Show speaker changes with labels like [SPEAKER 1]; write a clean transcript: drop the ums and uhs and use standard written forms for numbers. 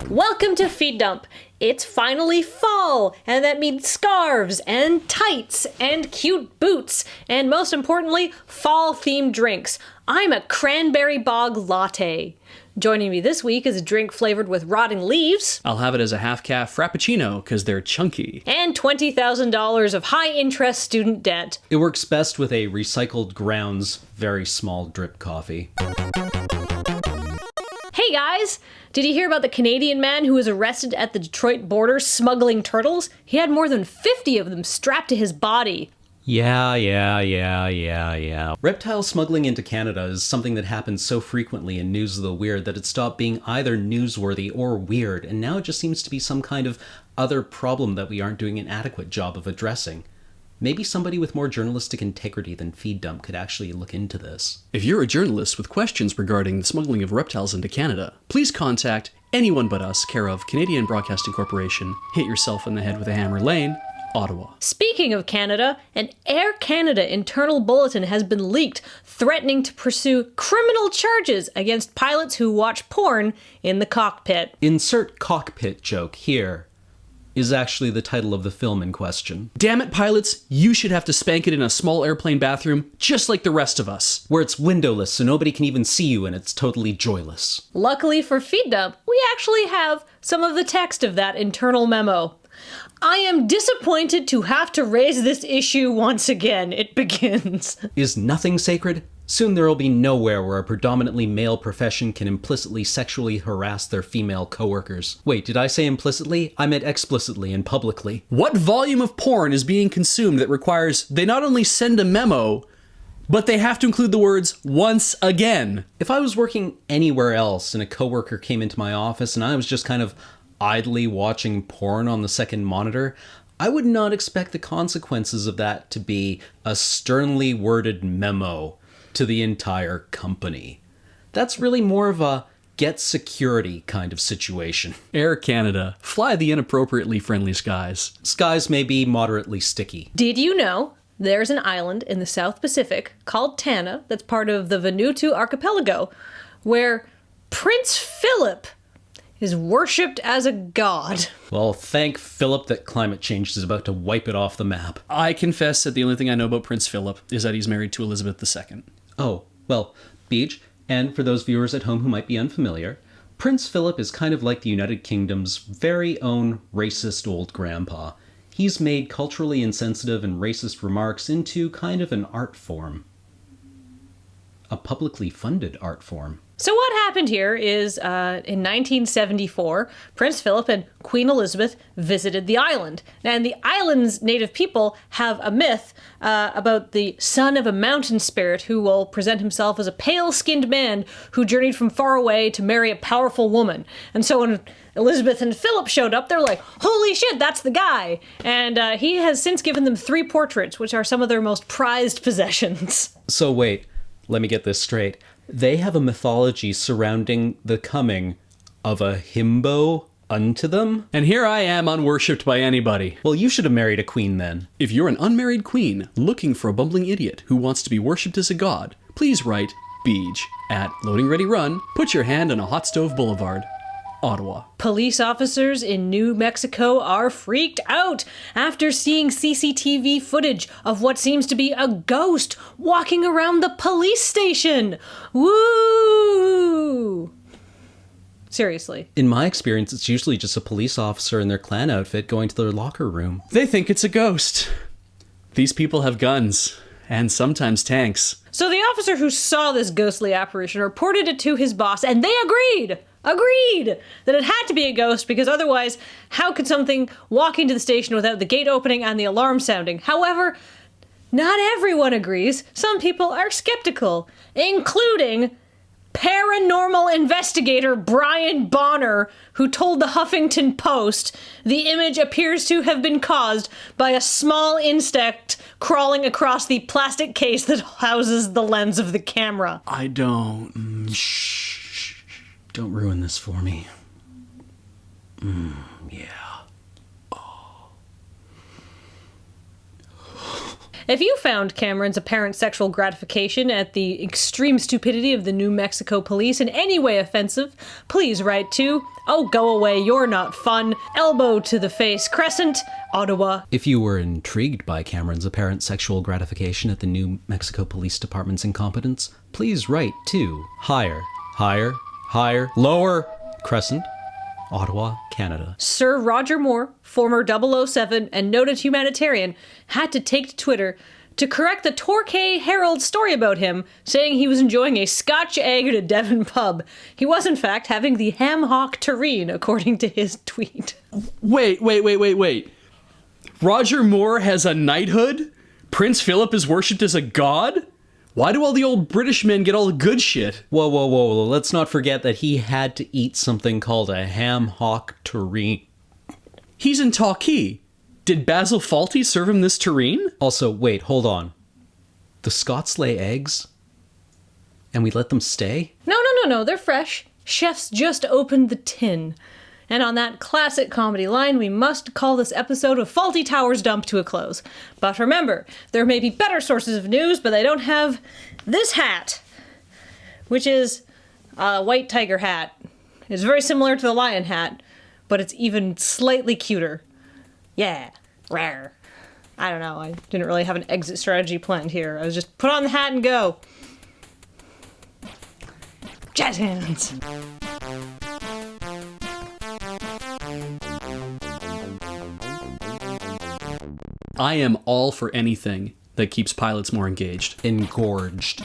[SPEAKER 1] Welcome to Feed Dump. It's finally fall, and that means scarves and tights and cute boots, and most importantly, fall-themed drinks. I'm a cranberry bog latte. Joining me this week is a drink flavored with rotting leaves.
[SPEAKER 2] I'll have it as a half-calf frappuccino, because they're chunky.
[SPEAKER 1] And $20,000 of high-interest student debt.
[SPEAKER 3] It works best with a recycled grounds, very small drip coffee.
[SPEAKER 1] Hey guys! Did you hear about the Canadian man who was arrested at the Detroit border smuggling turtles? He had more than 50 of them strapped to his body.
[SPEAKER 3] Yeah. Reptile smuggling into Canada is something that happens so frequently in News of the Weird that it stopped being either newsworthy or weird, and now it just seems to be some kind of other problem that we aren't doing an adequate job of addressing. Maybe somebody with more journalistic integrity than Feed Dump could actually look into this.
[SPEAKER 2] If you're a journalist with questions regarding the smuggling of reptiles into Canada, please contact anyone but us, care of Canadian Broadcasting Corporation, Hit Yourself in the Head with a Hammer Lane, Ottawa.
[SPEAKER 1] Speaking of Canada, an Air Canada internal bulletin has been leaked threatening to pursue criminal charges against pilots who watch porn in the cockpit.
[SPEAKER 3] Insert cockpit joke here is actually the title of the film in question.
[SPEAKER 2] Damn it, pilots, you should have to spank it in a small airplane bathroom, just like the rest of us.
[SPEAKER 3] Where it's windowless so nobody can even see you and it's totally joyless.
[SPEAKER 1] Luckily for Feed Dump, we actually have some of the text of that internal memo. I am disappointed to have to raise this issue once again, it begins.
[SPEAKER 3] Is nothing sacred? Soon there will be nowhere where a predominantly male profession can implicitly sexually harass their female coworkers. Wait, did I say implicitly? I meant explicitly and publicly.
[SPEAKER 2] What volume of porn is being consumed that requires they not only send a memo, but they have to include the words, once again?
[SPEAKER 3] If I was working anywhere else and a coworker came into my office and I was just kind of idly watching porn on the second monitor, I would not expect the consequences of that to be a sternly worded memo to the entire company. That's really more of a get security kind of situation.
[SPEAKER 2] Air Canada, fly the inappropriately friendly skies.
[SPEAKER 3] Skies may be moderately sticky.
[SPEAKER 1] Did you know there's an island in the South Pacific called Tanna that's part of the Vanuatu archipelago where Prince Philip is worshipped as a god?
[SPEAKER 3] Well, thank Philip that climate change is about to wipe it off the map.
[SPEAKER 2] I confess that the only thing I know about Prince Philip is that he's married to Elizabeth II.
[SPEAKER 3] Oh, well, Beej, and for those viewers at home who might be unfamiliar, Prince Philip is kind of like the United Kingdom's very own racist old grandpa. He's made culturally insensitive and racist remarks into kind of an art form. A publicly funded art form.
[SPEAKER 1] So what happened here is, in 1974, Prince Philip and Queen Elizabeth visited the island. And the island's native people have a myth about the son of a mountain spirit who will present himself as a pale-skinned man who journeyed from far away to marry a powerful woman. And so when Elizabeth and Philip showed up, they're like, holy shit, that's the guy! And he has since given them 3 portraits, which are some of their most prized possessions.
[SPEAKER 3] So wait, let me get this straight. They have a mythology surrounding the coming of a himbo unto them?
[SPEAKER 2] And here I am unworshipped by anybody.
[SPEAKER 3] Well, you should have married a queen then.
[SPEAKER 2] If you're an unmarried queen looking for a bumbling idiot who wants to be worshipped as a god, please write Beej at LoadingReadyRun, put your hand on a hot stove boulevard, Ottawa.
[SPEAKER 1] Police officers in New Mexico are freaked out after seeing CCTV footage of what seems to be a ghost walking around the police station. Woo! Seriously.
[SPEAKER 3] In my experience, it's usually just a police officer in their clan outfit going to their locker room.
[SPEAKER 2] They think it's a ghost. These people have guns, and sometimes tanks.
[SPEAKER 1] So the officer who saw this ghostly apparition reported it to his boss, and they agreed that it had to be a ghost, because otherwise, how could something walk into the station without the gate opening and the alarm sounding? However, not everyone agrees. Some people are skeptical, including paranormal investigator Brian Bonner, who told the Huffington Post the image appears to have been caused by a small insect crawling across the plastic case that houses the lens of the camera.
[SPEAKER 2] I don't...
[SPEAKER 3] Shh. Don't ruin this for me. Yeah.
[SPEAKER 1] If you found Cameron's apparent sexual gratification at the extreme stupidity of the New Mexico police in any way offensive, please write to Oh Go Away, You're Not Fun, Elbow to the Face, Crescent, Ottawa.
[SPEAKER 3] If you were intrigued by Cameron's apparent sexual gratification at the New Mexico Police Department's incompetence, please write to Higher, Lower, Crescent, Ottawa, Canada.
[SPEAKER 1] Sir Roger Moore, former 007 and noted humanitarian, had to take to Twitter to correct the Torquay Herald story about him, saying he was enjoying a Scotch egg at a Devon pub. He was, in fact, having the ham hock tureen, according to his tweet.
[SPEAKER 2] Wait. Roger Moore has a knighthood? Prince Philip is worshipped as a god? Why do all the old British men get all the good shit?
[SPEAKER 3] Whoa. Let's not forget that he had to eat something called a ham hock tureen.
[SPEAKER 2] He's in Torquay. Did Basil Fawlty serve him this tureen?
[SPEAKER 3] Also, wait, hold on. The Scots lay eggs? And we let them stay?
[SPEAKER 1] No, they're fresh. Chefs just opened the tin. And on that classic comedy line, we must call this episode of Fawlty Towers Dump to a close. But remember, there may be better sources of news, but they don't have this hat, which is a white tiger hat. It's very similar to the lion hat, but it's even slightly cuter. Yeah, rare. I don't know, I didn't really have an exit strategy planned here. I was just put on the hat and go. Jazz hands.
[SPEAKER 2] I am all for anything that keeps pilots more engaged.
[SPEAKER 3] Engorged.